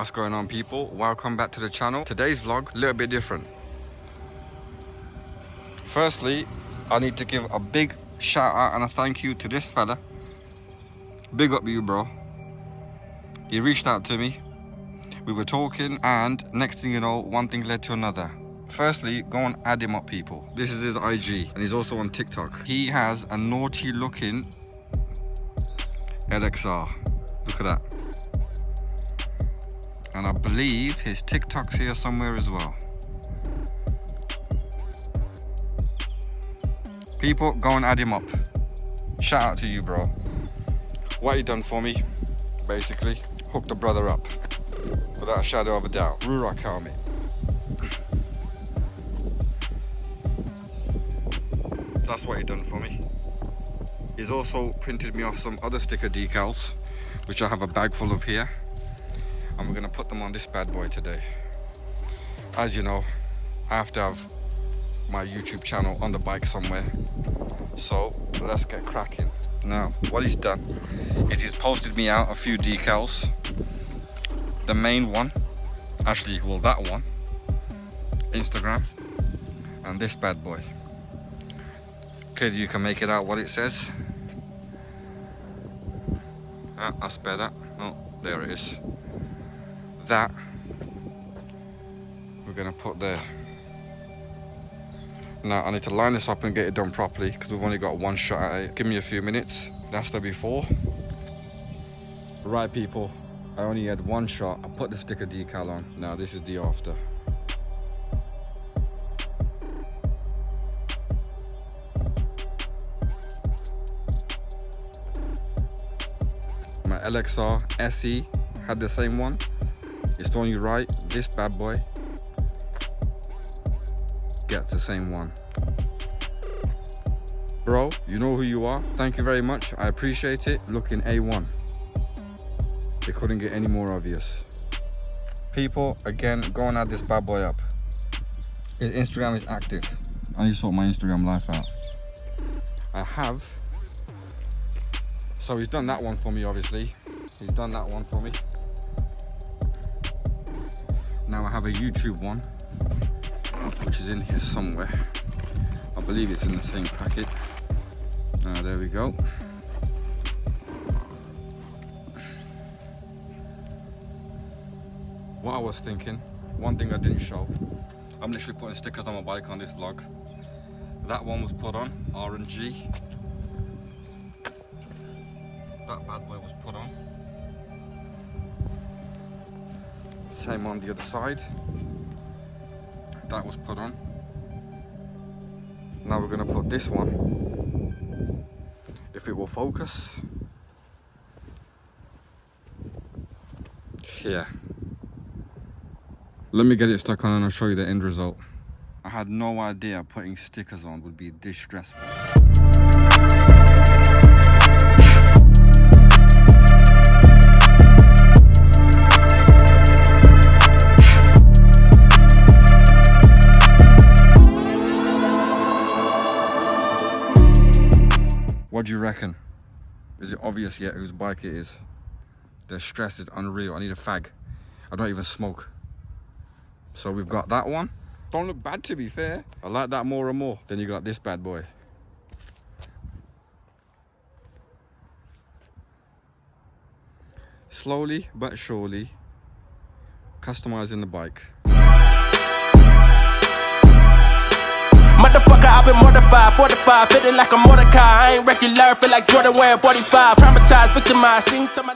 What's going on, people? Welcome back to the channel. Today's vlog a little bit different. Firstly, I need to give a big shout out and a thank you to this fella. Big up you, bro. He reached out to me, we were talking, and next thing you know, one thing led to another. Firstly, go and add him up, people. This is his IG, and he's also on TikTok. He has a naughty looking LXR. Look at that. And I believe his TikTok's here somewhere as well. People, go and add him up. Shout out to you, bro. What you done for me, basically, hooked the brother up without a shadow of a doubt. Rurak helmet. That's what he done for me. He's also printed me off some other sticker decals, which I have a bag full of here, and we're gonna put them on this bad boy today. As you know, I have to have my YouTube channel on the bike somewhere, so let's get cracking. Now, what he's done is he's posted me out a few decals. The main one, actually, well, that one, Instagram, and this bad boy. Okay, you can make it out what it says. I spare that. Oh, there it is. That we're gonna put there. Now I need to line this up and get it done properly because we've only got one shot at it. Give me a few minutes. That's the before. Right, people, I only had one shot. I put the sticker decal on. Now this is the after. My LXR SE had the same one. It's only right, this bad boy gets the same one. Bro, you know who you are. Thank you very much. I appreciate it. Looking A1. It couldn't get any more obvious. People, again, go and add this bad boy up. His Instagram is active. I need to sort my Instagram life out. I have. So he's done that one for me, obviously. He's done that one for me. Now I have a YouTube one, which is in here somewhere. I believe it's in the same packet. There we go. What I was thinking, one thing I didn't show, I'm literally putting stickers on my bike on this vlog. That one was put on, R&G. That bad boy was put on. Same on the other side. That was put on. Now we're gonna put this one, if it will focus. Yeah. Let me get it stuck on and I'll show you the end result. I had no idea putting stickers on would be this stressful. What do you reckon? Is it obvious yet whose bike it is? The stress is unreal. I need a fag. I don't even smoke. So we've got that one. Don't look bad, to be fair. I like that more and more. Then you got this bad boy. Slowly but surely, customizing the bike. Motherfucker, I've been mortified, 45, feeling like a Mordecai. I ain't regular, feel like Jordan wearing 45. Traumatized, victimized, seen some.